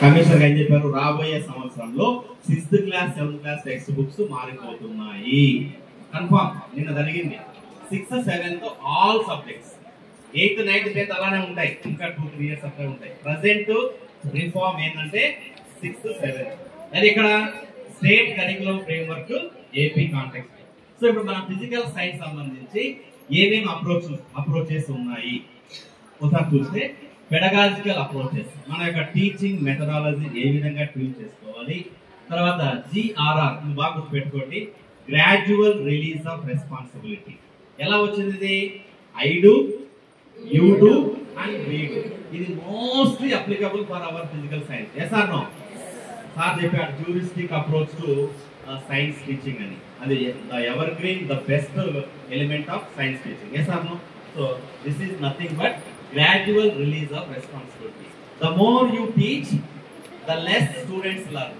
Commissioner ఏం చెప్పారు, రాబోయే సంవత్సరంలో 6th class 7th class text books మారిపోతున్నాయి. కన్ఫర్మ్ నిన్న జరిగింది. 6th 7th all subjects, 8th 9th 10th అలానే ఉంటాయి, ఇంకా 2-3 years అట్లా ఉంటాయి. ప్రజెంట్ రిఫార్మ్ ఏంటంటే 6th 7th అది ఇక్కడ state curriculum framework AP context. So ఇప్పుడు మన ఫిజికల్ సైన్స్ సంబంధించి ఏమేమి అప్రోచెస్ ఉన్నాయి ఒకసారి చూస్తే, పెడగాజికల్ అప్రోచెస్, మన యొక్క టీచింగ్ మెథడాలజీ ఏ విధంగా ట్యూన్ చేసుకోవాలి. తర్వాత జిఆర్ఆర్, ఇది బాగా గుర్తుపెట్టుకోండి, గ్రాడ్యువల్ రిలీజ్ ఆఫ్ రెస్పాన్సిబిలిటీ. ఎలా వచ్చింది ఇది? I do, you do and we do. ఇది mostly applicable for our physical science. Yes or no? Sir చెప్పాడు heuristic approach to science teaching అని. అది the evergreen, the best element of science teaching. Yes or no? So this is nothing but gradual release of responsibility. The more you teach, the less students learn.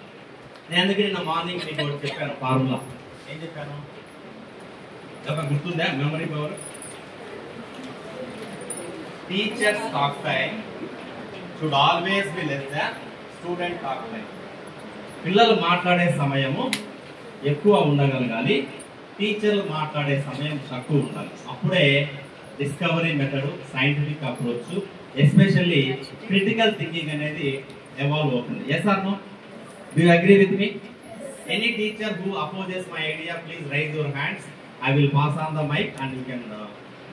నేను అందుకే నా morning మీకు ఒకటి చెప్పాను formula. ఏం చెప్పాను? ఎవరికి గుర్తుందా? Memory power. Teachers talk time should always be less than student talk time. పిల్లలు మాట్లాడే సమయము ఎక్కువ ఉండగలగాలి, టీచర్లు మాట్లాడే సమయం తక్కువ ఉండాలి. అప్పుడే discovery method, scientific approach, especially critical thinking అనేది ఎవాల్వ్ అవుతుంది. Yes or no? Do you agree with me? Any teacher who opposes my idea please raise your hands. I will pass on the mic and you can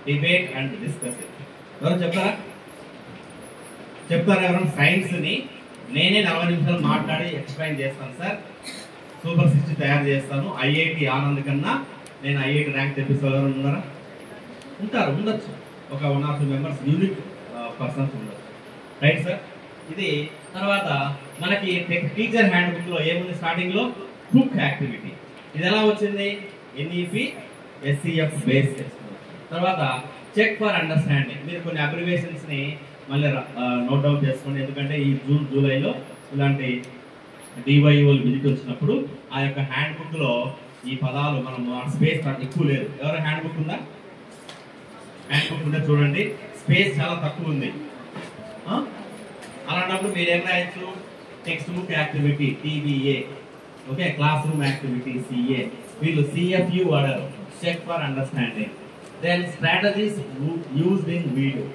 debate and discuss it. ఎవరు చెప్తారా? ఎవరైనా? Science ని నేనే 40 నిమిషాలు మాట్లాడి explain చేస్తాను sir, super 60 తయారు చేస్తాను. ఐఐటి ఆనంద్ కన్నా నేను ఐఐటి ర్యాంక్ తెప్పిస్తాను. ఉన్నారా? ఉండొచ్చు, ఒక 1 or 2 మెంబర్స్ యూనిక్ పర్సన్స్ ఉండొచ్చు. Right sir? ఇది తర్వాత మనకి టీచర్ హ్యాండ్ బుక్ లో ఏముంది? స్టార్టింగ్ లో కుక్ యాక్టివిటీ. ఇది ఎలా వచ్చింది? NEP SCF base. తర్వాత చెక్ ఫర్ అండర్స్టాండింగ్. మీరు కొన్ని అబ్రివేషన్స్ ని మళ్ళీ నోట్ డౌన్ చేసుకోండి, ఎందుకంటే ఈ జూన్ జూలైలో ఇలాంటి డివైఓలు విజిట్ వచ్చినప్పుడు ఆ యొక్క హ్యాండ్ బుక్ లో ఈ పదాలు మనం స్పేస్ ఎక్కువ లేదు. ఎవరు హ్యాండ్ బుక్ ఉందా? హ్యాండ్ బుక్ ఉంటే చూడండి, స్పేస్ చాలా తక్కువ ఉంది. అలాంటప్పుడు మీరు ఏం రాయొచ్చు? Textbook activity TBA, okay, classroom activity CA. వీళ్ళు సిఎఫ్యు వాడారు, check for understanding. Then strategies used in video.